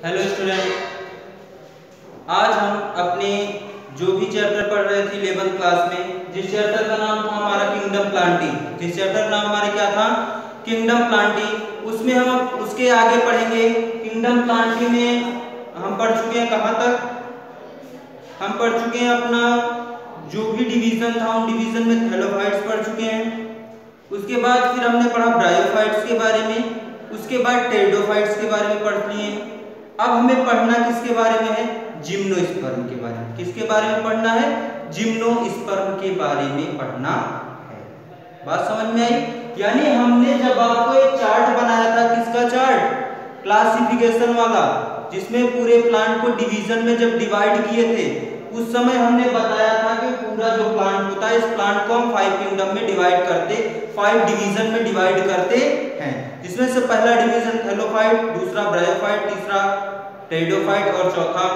Hello student, आज हम अपने जो भी चैप्टर पढ़ रहे थे 11th क्लास में, जिस चैप्टर का नाम था हमारा किंगडम प्लांटिंग, जिस चैप्टर का नाम हमारा क्या था किंगडम प्लांटिंग, उसमें हम उसके आगे पढ़ेंगे। किंगडम प्लांटिंग में हम पढ़ चुके हैं, कहाँ तक हम पढ़ चुके हैं अपना जो भी डिवीजन था उन डिवीजन में थैलोफाइट्स पढ़ चुके हैं। उसके बाद फिर हमने पढ़ा ब्रायोफाइट्स के बारे में, उसके बाद टेरिडोफाइट्स के बारे में पढ़ लिए। अब हमें पढ़ना किसके बारे में है? जिम्नोस्पर्म के बारे में। किसके बारे में पढ़ना है? जिम्नोस्पर्म के बारे में पढ़ना है। बात समझ में आई? यानी हमने जब आपको एक चार्ट बनाया था, किसका चार्ट? क्लासिफिकेशन वाला, जिसमें पूरे प्लांट को डिवीजन में जब डिवाइड किए थे, उस समय हमने बताया था कि पूरा जो प्लांट होता है, इस प्लांट को हम 5 किंगडम में डिवाइड करते, 5 डिवीजन में डिवाइड करते हैं, जिसमें से पहला डिवीजन थैलोफाइट, दूसरा ब्रायोफाइट, तीसरा टेरिडोफाइट और चौथा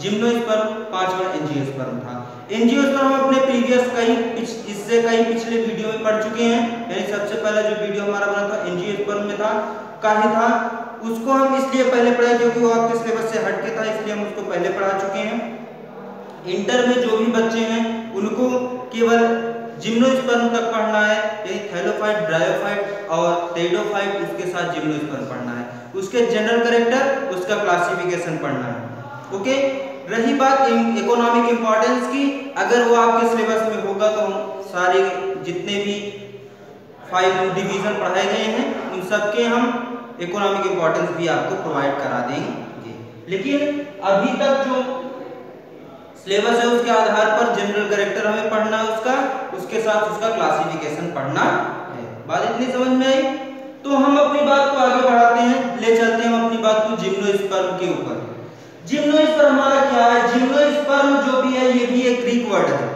जिम्नोस्पर्म, पांचवा एंजियोस्पर्म था। एंजियोस्पर्म हम अपने प्रीवियस इससे कई पिछले वीडियो में पढ़ चुके हैं। यानी सबसे पहला जो वीडियो हमारा बना था एंजियोस्पर्म में था, काहे था, उसको हम इसलिए पहले पढ़ा क्योंकि वो आपके सिलेबस से हटके था, इसलिए हम उसको पहले पढ़ा चुके हैं। इंटर में जो भी बच्चे हैं उनको केवल जिम्नोस्पर्म तक पढ़ना है, यानी थैलोफाइट, ब्रायोफाइट और टेरिडोफाइट, उसके साथ जिम्नोस्पर्म पढ़ना है। उसके जनरल कैरेक्टर, उसका क्लासिफिकेशन पढ़ना है। ओके, रही बात इकोनॉमिक इंपॉर्टेंस की, अगर वो आपके सिलेबस में होगा तो हम सारे जितने भी 5 डिवीजन पढ़ाए गए हैं उन सबके हम इकोनॉमिक इंपॉर्टेंस भी आपको प्रोवाइड करा देंगे। लेकिन अभी तक जो सिलेबस है उसके आधार पर जनरल कैरेक्टर हमें पढ़ना है उसका, उसके साथ उसका क्लासिफिकेशन पढ़ना है। बात इतनी समझ में आई? तो हम अपनी बात को आगे बढ़ाते हैं, ले चलते हैं हम अपनी बात को जिम्नोस्पर्म के ऊपर। जिम्नोस्पर्म हमारा क्या है? जिम्नोस्पर्म जो भी है ये भी एक ग्रीक वर्ड है।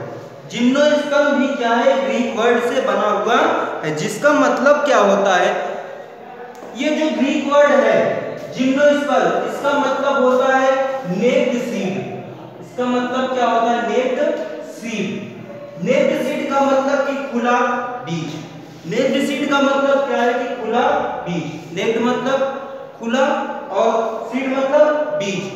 जिम्नोस्पर्म भी क्या है? ग्रीक वर्ड से बना हुआ है, जिसका मतलब क्या होता है? ये जो ग्रीक वर्ड है जिम्नोस्पर्म, इसका मतलब होता है नेक्ड सीड। इसका मतलब क्या होता है? Necked seed. नेक्ड सीड का मतलब कि खुला बीज। नेक्ड सीड का मतलब क्या है? कि खुला बीज। नेक्ड मतलब खुला और सीड मतलब बीज।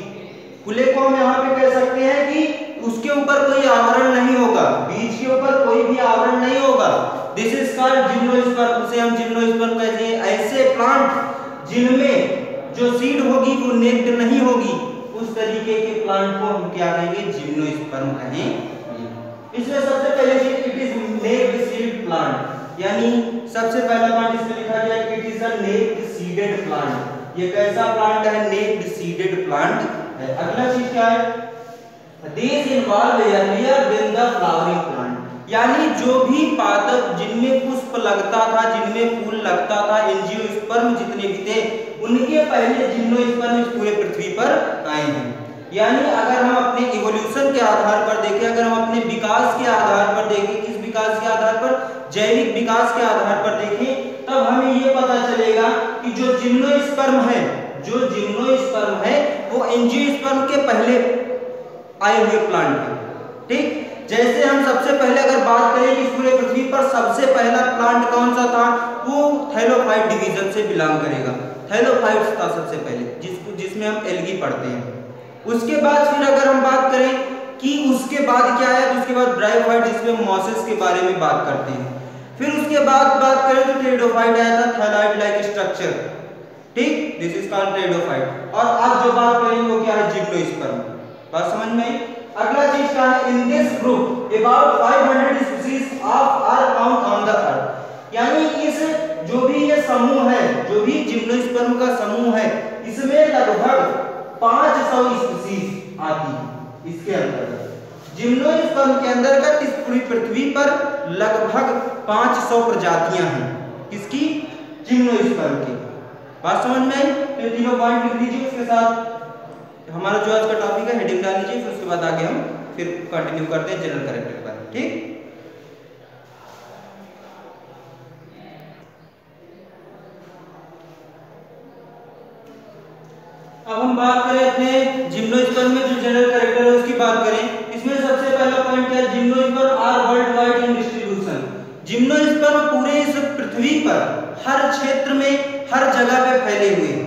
खुले को हम यहाँ पे कह सकते हैं कि उसके ऊपर कोई आवरण नहीं होगा, बीज के ऊपर कोई भी आवरण नहीं होगा। This is called gymnosperm. उसे हम जिम्नोस्पर्म कहते हैं। ऐसे प्लांट जिनमें जो सीड होगी वो नेक्ड नहीं होगी, उस तरीके के प्लांट को हम क्या कहेंगे? जिम्नोस्पर्म कहेंगे। इसमें सबसे पहले चीज it is naked seed plant, यानी सबसे पहला पॉइंट इसमें लिखा गया है it is a naked seeded plant. ये कैसा प्लांट है? नेक्ड सीडेड प्लांट है। अगला चीज क्या है? This involve earlier than the flowering plant, यानी जो भी पादप जिनमें पुष्प लगता था, जिनमें फूल लगता था, एंजियोस्पर्म जितने भी थे, उनके पहले जिम्नोस्पर्म इस पूरे पृथ्वी पर आए हैं। यानी अगर हम अपने इवोल्यूशन के आधार पर देखें, अगर हम अपने विकास के आधार पर देखें, किस विकास के आधार पर? जैविक विकास के आधार पर देखें, तब हमें ये पता चलेगा कि जो जिम्नोस्पर्म है, जो जिम्नोस्पर्म है वो एंजियोस्पर्म के पहले आए हुए प्लांट है। ठीक, जैसे हम सबसे पहले अगर बात करें कि पूरे पृथ्वी पर सबसे पहला प्लांट कौन सा था, वो थैलोफाइट डिवीजन से बिलोंग करेगा। थैलोफाइट्स था सबसे पहले, जिसमें हम एल्गी पढ़ते हैं। उसके बाद फिर अगर हम बात करें कि उसके बाद क्या है, तो उसके बाद ब्रायोफाइट, जिसमें मॉसेस के बारे में बात करते हैं। फिर उसके बाद बात करें तो टेरिडोफाइट आया था, थैलाइड लाइक स्ट्रक्चर। ठीक, दिस इज कॉल्ड टेरिडोफाइट। और आज जो बात करेंगे वो क्या है? जिम्नोस्पर्म। बात समझ में आई? अगला चीज क्या है? In this group about 500 species of are found on the earth, यानी इस जो भी ये समूह है, जो भी जिम्नोस्पर्म का समूह है, इसमें लगभग 500 स्पीशीज आती है। इसके अंतर्गत जिम्नोस्पर्म के अंतर्गत इस पूरी पृथ्वी पर लगभग 500 प्रजातियां हैं। किसकी? जिम्नोस्पर्म की। बात समझ में आई? तो तीनों पॉइंट लिख लीजिए, उसके साथ हमारा जो आज का टॉपिक है हेडिंग डाल लीजिए, फिर उसके बाद आगे हम फिर कंटिन्यू करते हैं जनरल कैरेक्टर पर। ठीक, अब हम बात करें अपने जिम्नोस्पर्म में जो जनरल कैरेक्टर है उसकी बात करें। इसमें सबसे पहला पॉइंट क्या है? Gymnosperm are worldwide in distribution. Gymnosperm पूरे इस पृथ्वी पर हर क्षेत्र में, हर जगह पे फैले हुए हैं।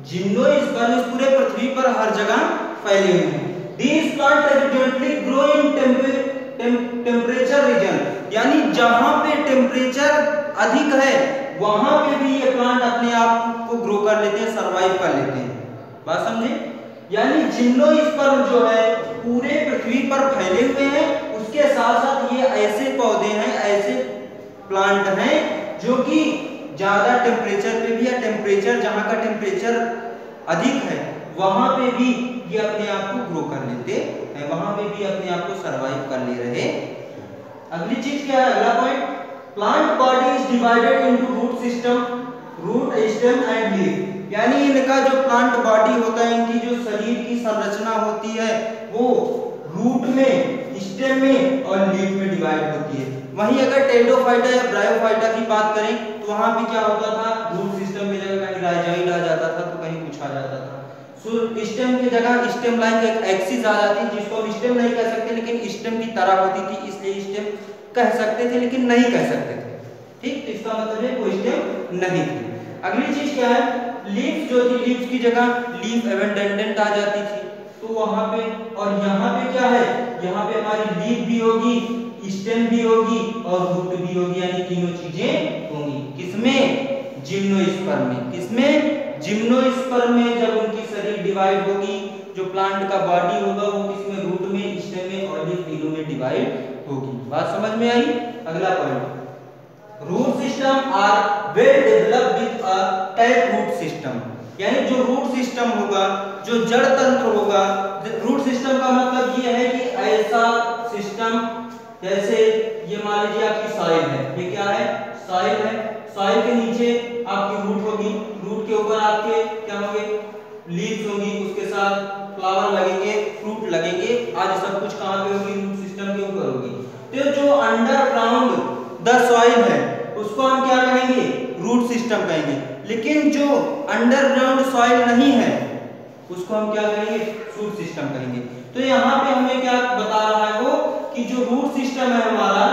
जिम्नोस्पर्म पूरे पृथ्वी पर हर जगह फैले हुए हैं। These plants evidently grow in temperature region, यानी जहां पे टेम्परेचर अधिक है वहां पे भी ये प्लांट अपने आप को ग्रो कर लेते हैं, सरवाइव कर लेते हैं। बात समझे? यानी जिम्नोस्पर्म जो है पूरे पृथ्वी पर फैले हुए हैं, उसके साथ साथ ये ऐसे पौधे हैं, ऐसे प्लांट हैं जो कि ज्यादा टेम्परेचर पे भी, या टेम्परेचर जहां का टेम्परेचर अधिक है वहां पे भी ये अपने आप को ग्रो कर लेते हैं, वहां पे भी अपने आप को सरवाइव कर ले रहे। अगली चीज क्या है, अगला point, plant body is divided into root system, root, stem and leaf. यानी इनका जो प्लांट बॉडी होता है, इनकी जो शरीर की संरचना होती है वो रूट में, स्टेम में और लीफ में डिवाइड होती है। वहीं अगर टेरिडोफाइटा या ब्रायोफाइटा की बात करें तो वहां भी क्या होता था, रूट सिस्टम की जगह कहीं राइजोइड आ जाता था तो कहीं कुछ आ जाता था। स्टेम की जगह स्टेम लाइन का एक एक्सिस आ जाती है, जिसको हम स्टेम नहीं कह सकते लेकिन स्टेम की तरह होती थी, इसलिए स्टेम कह सकते थे लेकिन नहीं कह सकते थे। ठीक, तो इसका मतलब है कोई स्टेम नहीं थी। अगली चीज क्या है, लीफ जो थी, लीफ की जगह लीफ एबंडेंट आ जाती थी, तो वहां पे, और यहाँ पे क्या है, यहाँ पे हमारी लीफ भी होगी, स्टेम भी होगी और रूट भी होगी, यानी तीनों चीजें होंगी। किसमें? जिम्नोस्पर्म में। किसमें? जिम्नोस्पर्म में। जब उनकी शरीर डिवाइड होगी, जो प्लांट का बॉडी होगा वो किसमें, रूट में, स्टेम में और लीफ, तीनों में डिवाइड होगी। बात समझ में आई? अगला point, root system are well developed with a tap root system. यानी जो रूट सिस्टम होगा, जो जड़ तंत्र होगा, रूट सिस्टम का मतलब ये है कि ऐसा सिस्टम, जैसे ये मान लीजिए आपकी सॉइल है, ये क्या है, सॉइल है, सॉइल के नीचे आपकी रूट होगी, रूट के ऊपर आपके क्या होंगे, लीव्स होंगी, उसके साथ फ्लावर लगेंगे, फ्रूट लगेंगे, आज सब कुछ कहां पे होगी, रूट सिस्टम के ऊपर होगी। तो जो अंडरग्राउंड द सॉइल है उसको हम क्या कहेंगे, रूट सिस्टम कहेंगे। लेकिन जो अंडरग्राउंड सॉइल नहीं है उसको हम क्या कहेंगे, शूट सिस्टम कहेंगे। तो यहाँ पे हमें क्या बता रहा है वो, कि जो रूट सिस्टम है हमारा,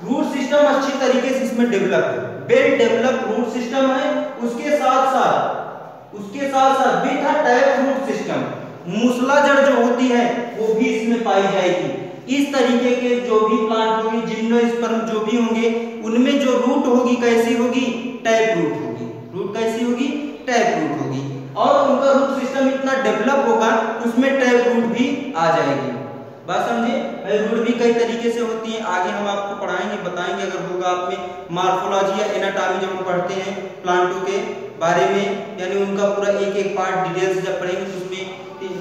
रूट सिस्टम अच्छी तरीके से इसमें डेवलप है, वेल डेवलप रूट सिस्टम है। उसके साथ साथ with a tap root system, मूसलाजड़ जो होती है वो भी इसमें पाई जाएगी। इस तरीके के जो भी प्लांट होंगे, जिम्नोस्पर्म जो भी होंगे, उनमें जो रूट होगी कैसी होगी, टैप रूट होगी। रूट कैसी होगी, टैप रूट होगी। और उनका रूट सिस्टम इतना डेवलप होगा उसमें टैप रूट भी आ जाएगी। बात समझे? रूट भी कई तरीके से होती है, आगे हम आपको पढ़ाएंगे, बताएंगे अगर होगा आप में मार्फोलॉजी या एनाटॉमी जब हम पढ़ते हैं प्लांटों के बारे में, यानी उनका पूरा एक एक पार्ट डिटेल से जब पढ़ेंगे तो उसमें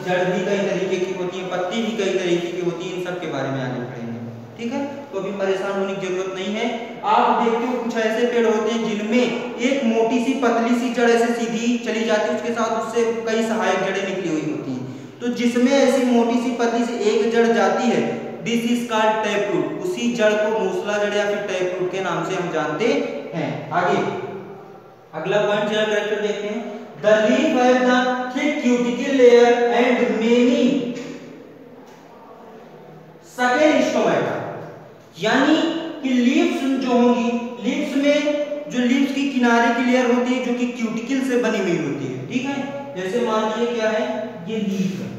जड़ भी कई तरीके की होती है, पत्ती भी कई तरीके की होती है, इन सब के बारे में आगे पढ़ेंगे। ठीक है, तो अभी परेशान होने की जरूरत नहीं है। आप देखते हो कुछ ऐसे पेड़ होते हैं जिनमें एक मोटी सी पतली सी जड़ ऐसे सीधी चली जाती है, उसके साथ उससे कई सहायक जड़ें निकली हुई होती हैं। तो जिसमें ऐसी मोटी सी पतली सी एक जड़ जाती है, this is called tap root. उसी जड़ को मूसला जड़ या फिर टैप रूट के नाम से हम जानते हैं। आगे अगला पॉइंट जरा कैरेक्टर देखते हैं। The leaf have the thick cuticle layer and many second stomata. यानी कि लीव्स जो होंगी, लीव्स में जो लीव्स की किनारे की लेयर होती है जो कि क्यूटिकल से बनी हुई होती है। ठीक है, जैसे मान लीजिए क्या है, ये लीफ है,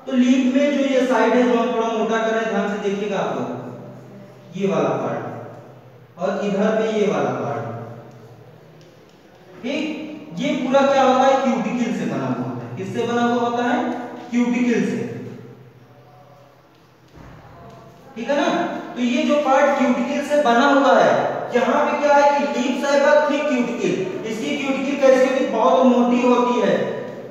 तो लीफ में जो ये साइड है, जो हम थोड़ा मोटा कर रहे हैं, ध्यान से देखिएगा आप लोग, ये वाला पार्ट और इधर में ये वाला पार्ट, ठीक, ये पूरा क्या होता है, क्यूटिकल से बना हुआ होता है। किससे बना हुआ होता है, क्यूटिकल से। ठीक है ना, तो ये जो पार्ट क्यूटिकल से बना हुआ है, यहाँ पे क्या है कि लीफ साइबर थिक क्यूटिकल, इसकी क्यूटिकल कैसी होती है, बहुत मोटी होती है।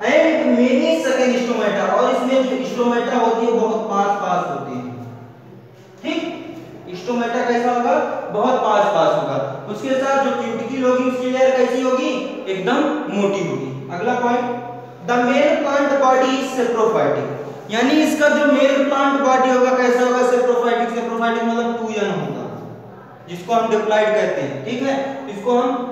एंड मेनी सेकेंड स्टोमेटा, और इसमें जो स्टोमेटा होती है बहुत पास होती है। ठीक, स्टोमेटा कैसा होगा, बहुत पास होगा। उसके साथ जो क्यूटिकल होगी उसकी लेयर कैसी होगी, एकदम मोटी होगी। अगला point, the male plant body is saprophytic. यानी इसका जो मेल प्लांट बॉडी होगा कैसा होगा, सेप्रोफाइटिक। सेप्रोफाइटिक मतलब टूयन होगा, जिसको हम डिप्लॉइड कहते हैं। ठीक है, इसको हम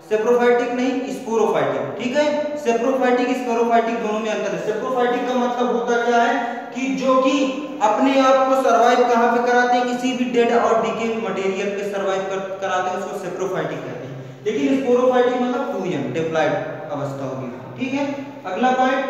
सेप्रोफाइटिक नहीं, स्पोरोफाइटिक। ठीक है, सेप्रोफाइटिक स्पोरोफाइटिक दोनों में अंतर है। सेप्रोफाइटिक का मतलब होता क्या है कि जो कि अपने आप को सरवाइव कहां पे कराते हैं, किसी भी डेड और डिके मटेरियल पे सरवाइव कराते हैं, उसको सेप्रोफाइटिक कहते हैं। लेकिन स्पोरोफाइटिक मतलब 2m डिप्लॉयड अवस्था होगी। ठीक है, अगला point,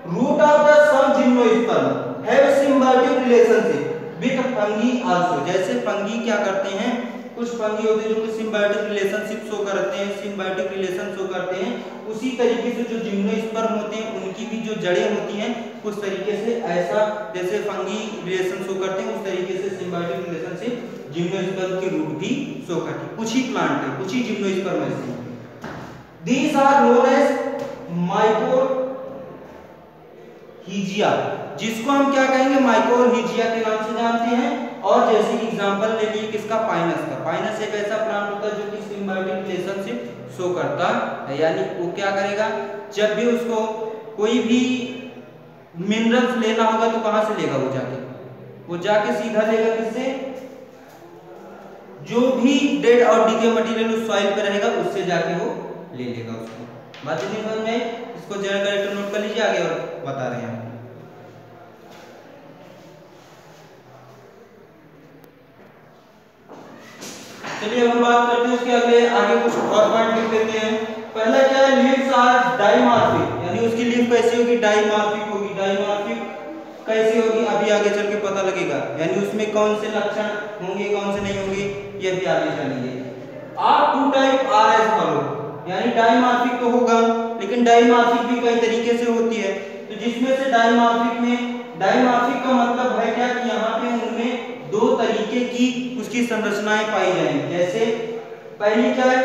root of the some gymnosperm have symbiotic relationship with fungi also. जैसे फंगी क्या करते हैं, कुछ फंगी होते हैं जो कि सिम्बायोटिक रिलेशनशिप शो करते हैं, सिम्बायोटिक रिलेशन शो करते हैं, उसी तरीके से जो जिम्नोस्पर्म होते हैं उनकी भी जो जड़ें होती हैं उस तरीके से ऐसा जैसे फंगी रिलेशन शो करते हैं उस तरीके से सिम्बायोटिक रिलेशनशिप जिम्नोस्पर्म के रूट भी शो करते हैं। कुछ ही प्लांट है, कुछ ही जिम्नोस्पर्म ऐसे। These are known as माइकोरहिजिया, जिसको हम क्या कहेंगे, माइकोरहिजिया के नाम से जानते हैं। और जैसे कि एग्जांपल ले लिए किसका, पाइनस का। पाइनस एक ऐसा प्लांट होता है जो कि सिम्बायोटिक रिलेशनशिप शो करता है, यानी वो क्या करेगा, जब भी उसको कोई भी मिनरल्स लेना होगा तो कहां से लेगा, वो जाके सीधा लेगा किससे, जो भी डेड और डीके मटेरियल उस सॉइल पे रहेगा उससे जाके वो ले लेगा उसको। बात नहीं समझ में, इसको जनरल कैरेक्टर नोट कर लीजिए, आगे और बता रहे हैं। चलिए हम बात करते हैं उसके आगे कुछ और पॉइंट लिख लेते हैं। पहला क्या है, लीव्स आर डाइमॉर्फिक, यानी उसकी लीफ कैसी होगी, डाइमॉर्फिक होगी। डाइमॉर्फिक कैसी होगी अभी आगे चल के पता लगेगा, यानी उसमें कौन से लक्षण होंगे कौन से नहीं होंगे ये भी आगे चलेंगे। आप two type are as follow, यानी डाइमॉर्फिक तो होगा लेकिन डाइमॉर्फिक भी कई तरीके से होती है। तो जिसमें से डाइमॉर्फिक में, डाइमॉर्फिक का मतलब है क्या कि यहाँ पे उनमें दो तरीके की उसकी संरचनाएं पाई जाएंगी। जैसे पहली क्या है,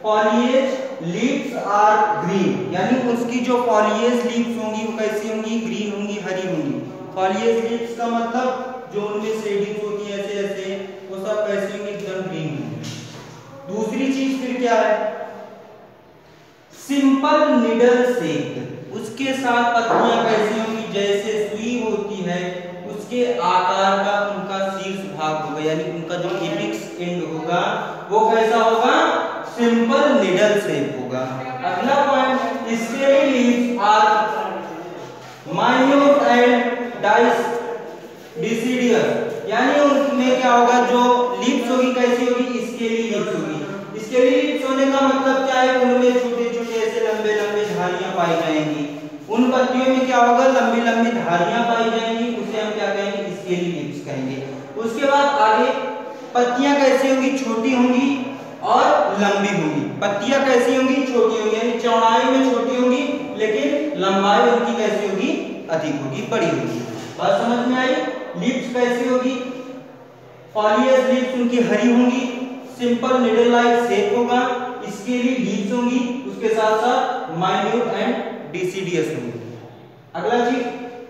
फॉलिएज लीव्स आर ग्रीन, यानी उसकी जो फॉलिएज लीव्स होंगी वो कैसी होंगी, ग्रीन होंगी, हरी होंगी। फॉलिएज लीव्स का मतलब जो उनमें शेडिंग्स होती है ऐसे ऐसे, वो सब कैसी होंगी, एकदम ग्रीन होंगी। दूसरी चीज फिर क्या है, सिंपल निडल शेप, उसके साथ पत्तियां कैसी होंगी, जैसे सुई होती है उसके आकार का उनका शीर्ष भाग होगा, यानी उनका जो एपिक्स एंड होगा वो कैसा होगा, सिंपल निडल शेप होगा। अगला point, scaly leaves are minute and deciduous, यानी उनमें क्या होगा, जो लीव्स होगी कैसी होगी, स्केली लीव्स होगी। स्केली लीव्स होने का मतलब क्या है, उनमें छोटे छोटे ऐसे लंबे लंबे धारियां पाई जाएंगी। उन पत्तियों में क्या होगा, लंबी लंबी धारियां पाई जाएंगी, उसे हम क्या कहेंगे, स्केली लीव्स कहेंगे। उसके बाद आगे पत्तियां कैसी होंगी, छोटी होंगी और लंबी होंगी। पत्तियां कैसी होंगी, छोटी होंगी, यानी चौड़ाई में छोटी होंगी लेकिन लंबाई उनकी कैसी होगी, अधिक होगी, बड़ी होगी। बात समझ में आई। लीव्स कैसी होगी, फॉलिएज लीव्स उनकी हरी होंगी, सिंपल निडल लाइक शेप होगा, स्केली लीव्स होंगी, उसके साथ साथ माइन्यूट एंड डिसिडियस होंगी। अगला चीज,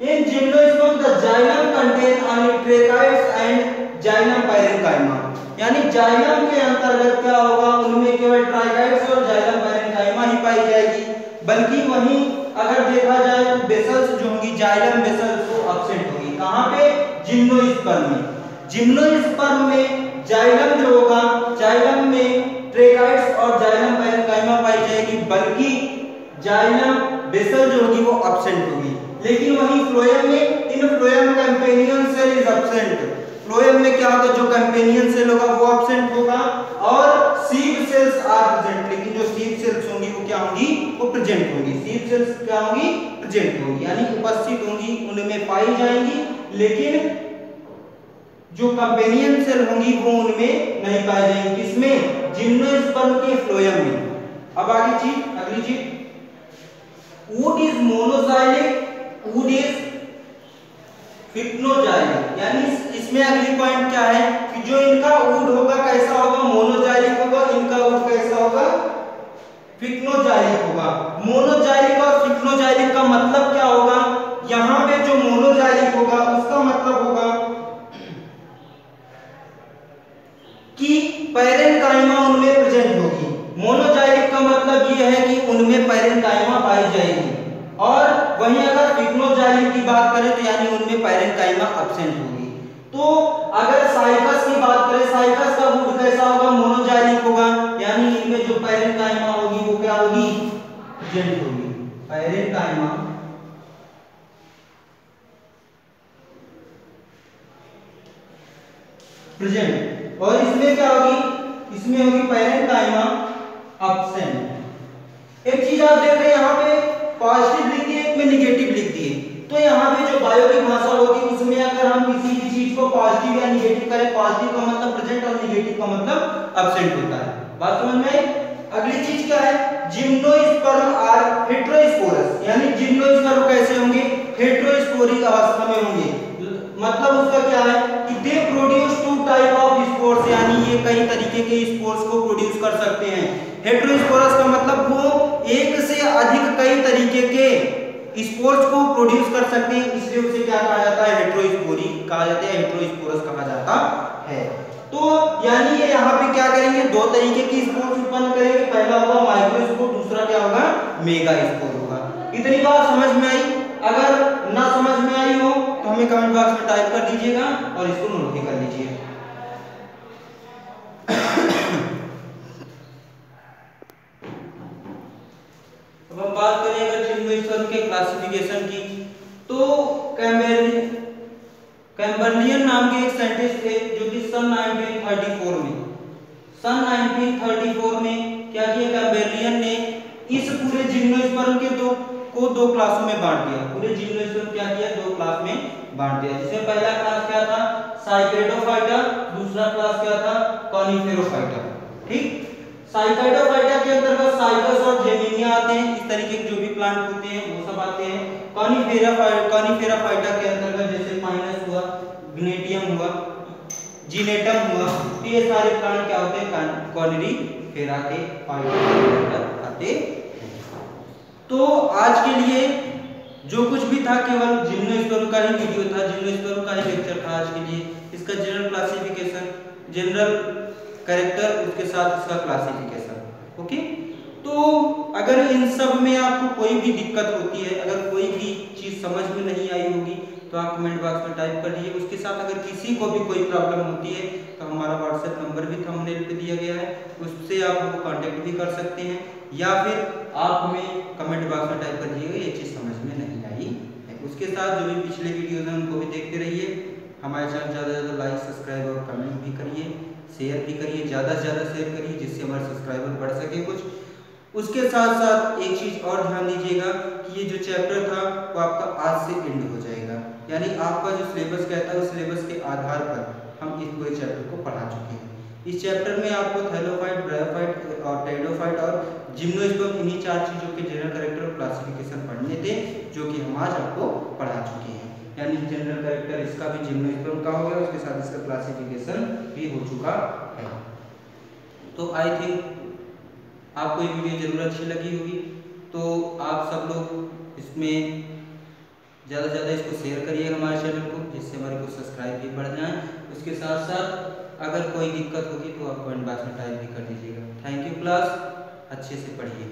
in gymnosperm the xylem contain only tracheids and xylem parenchyma, यानी जाइलम के अंतर्गत क्या होगा, उनमें केवल ट्राइकाइट्स और जाइलम पैरेन्काइमा ही पाई जाएगी। बल्कि वहीं अगर देखा जाए तो बेसल्स जो होंगी, जाइलम बेसल्स वो एब्सेंट होगी। कहां पे, जिम्नोस्पर्म में। जिम्नोस्पर्म में जाइलम जो होगा, जाइलम में ट्रेकाइट्स और जाइलम पैरेन्काइमा पाई जाएगी, बल्कि जाइलम बेसल जो होगी वो एब्सेंट होगी। लेकिन वहीं फ्लोएम में, in phloem companion cell is absent, phloem में क्या होगा, जो कंपेनियन सेल होगा वो एब्सेंट होगा और सीड सेल्स आर प्रेजेंट, लेकिन जो सीड सेल्स होंगी वो क्या होंगी, वो प्रेजेंट होंगी। सीड सेल्स क्या होंगी, प्रेजेंट होंगी, यानी उपस्थित होंगी, उनमें पाई जाएंगी, लेकिन जो कंपेनियन सेल होंगी वो उनमें नहीं पाई जाएंगी। किसमें, जिम्नोस्पर्म के फ्लोएम में। अब आगे चीज, अगली चीज, वुड इज मोनोजाइलिक, वुड इज फिक्नोजाइलिक, यानी इसमें अगली पॉइंट क्या है कि जो इनका वुड होगा कैसा होगा, मोनोजाइलिक होगा, इनका वुड कैसा होगा, फिक्नोजाइलिक होगा। मोनोजाइलिक और फिक्नोजाइलिक का मतलब क्या होगा, यहां पे जो मोनोजाइलिक होगा उसका मतलब होगा कि पैरेन्काइमा उनमें प्रेजेंट होगी। मोनोजाइलिक का मतलब यह है कि उनमें पैरेन्काइमा पाई जाएगी, और वहीं अगर फिक्नोजाइलिक की बात करें तो यानी उनमें पैरेन्काइमा एब्सेंट होगी। तो अगर साइकस की बात करें, साइकस का वुड कैसा होगा, मोनोजाइलिक होगा, यानी इनमें जो पैरेन्काइमा होगी वो क्या होगी, प्रेजेंट होगी, पैरेन्काइमा प्रेजेंट। और इसमें क्या होगी, इसमें होगी पैरेन्काइमा एब्सेंट। एक चीज आप देख रहे हैं यहाँ पे पॉजिटिव लिख दिए, एक में निगेटिव लिख दिए, तो यहाँ पे जो बायो की भाषा होगी उसमें अगर हम किसी भी चीज को पॉजिटिव या निगेटिव करें, पॉजिटिव का मतलब प्रेजेंट और निगेटिव का मतलब एब्सेंट होता है। बात समझ में आई? अगली चीज क्या है, जिम्नोस्पर्म आर हेटेरोस्पोरस, यानी जिम्नोस्पर्म कैसे होंगे, हेटेरोस्पोरिक अवस्था में होंगे। मतलब उसका क्या है कि they produce two type of spores, यानी ये कई तरीके के स्पोर्स को प्रोड्यूस कर सकते हैं। हेटेरोस्पोरस का मतलब वो एक से अधिक कई तरीके के स्पोर्स को प्रोड्यूस कर सकते हैं, इसलिए उसे क्या कहा जाता है, हेटेरोस्पोरी कहा जाता है, हेटेरोस्पोरस कहा जाता है। तो यानी ये यहाँ पे क्या करेंगे, दो तरीके की स्पोर्स उत्पन्न करेंगे, पहला होगा माइक्रोस्पोर, दूसरा क्या होगा, मेगास्पोर होगा। इतनी बात समझ में आई? अगर ना समझ में आई हो तो हमें कमेंट बॉक्स में टाइप कर दीजिएगा और इसको नोट भी कर लीजिए। अब हम बात करें अगर जिम्नोस्पर्म के क्लासिफिकेशन की, तो कैम्बर्लियन नाम के एक साइंटिस्ट थे जो कि सन 1934 में क्या किया, कैम्बर्लियन ने इस पूरे जिम्नोस्पर्म के दो क्लासों में बांट दिया। पूरे जिम्नोस्पर्म क्या किया, दो क्लास में बांट दिया, जिसमें पहला क्लास क्या था, साइकेडोफाइटा, दूसरा क्लास क्या था, कॉनिफेरोफाइटा। ठीक, साइकेडोफाइटा के अंतर्गत साइकस और जेमिनिया आते हैं, इस तरीके के जो भी प्लांट होते हैं वो सब आते हैं। कॉनिफेराफाइटा के अंतर्गत जैसे पाइनस हुआ, ग्नेटियम हुआ, जिनेटम हुआ, तो ये सारे प्लांट क्या होते हैं, कॉनिफेरा के फाइटा के अंतर्गत आते हैं। तो आज के लिए जो कुछ भी था केवल जिम्नोस्पर्म का ही वीडियो था, जिम्नोस्पर्म का ही लेक्चर था आज के लिए। इसका जनरल क्लासिफिकेशन, जनरल कैरेक्टर, उसके साथ इसका क्लासिफिकेशन। ओके, तो अगर इन सब में आपको कोई भी दिक्कत होती है, अगर कोई भी चीज समझ में नहीं आई होगी तो आप कमेंट बॉक्स में टाइप कर दीजिए। उसके साथ अगर किसी को भी कोई प्रॉब्लम होती है तो हमारा व्हाट्सएप नंबर भी थंबनेल पे दिया गया है, उससे आप हमको कांटेक्ट भी कर सकते हैं, या फिर आप हमें कमेंट बॉक्स में टाइप कर दीजिएगा ये चीज़ समझ में नहीं आई है। उसके साथ जो भी पिछले वीडियोज हैं उनको भी देखते रहिए। हमारे चैनल ज़्यादा से ज़्यादा लाइक, सब्सक्राइब और कमेंट भी करिए, शेयर भी करिए, ज़्यादा से ज़्यादा शेयर करिए जिससे हमारे सब्सक्राइबर बढ़ सके कुछ। उसके साथ साथ एक चीज़ और ध्यान दीजिएगा कि ये जो चैप्टर था वो आपका आज से एंड हो जाएगा, यानी आपका जो सिलेबस कहता है उस सिलेबस के आधार पर हम इस पूरे चैप्टर को पढ़ा चुके हैं। इस चैप्टर में आपको थैलोफाइट, ब्रायोफाइट और टेरिडोफाइट और जिम्नोस्पर्म, इन्हीं चार चीज़ों के जनरल कैरेक्टर और क्लासिफिकेशन पढ़ने थे, जो कि हम आज आपको पढ़ा चुके हैं। यानी जनरल कैरेक्टर इसका भी जिम्नोस्पर्म का हो गया, उसके साथ इसका क्लासिफिकेशन भी हो चुका है। तो आई थिंक आपको ये वीडियो जरूर अच्छी लगी होगी, तो आप सब लोग इसमें ज़्यादा से ज़्यादा इसको शेयर करिए हमारे चैनल को, जिससे हमारे को सब्सक्राइब भी बढ़ जाए। उसके साथ साथ अगर कोई दिक्कत होगी तो आप कमेंट बॉक्स में टाइप भी कर दीजिएगा। थैंक यू क्लास, अच्छे से पढ़िए।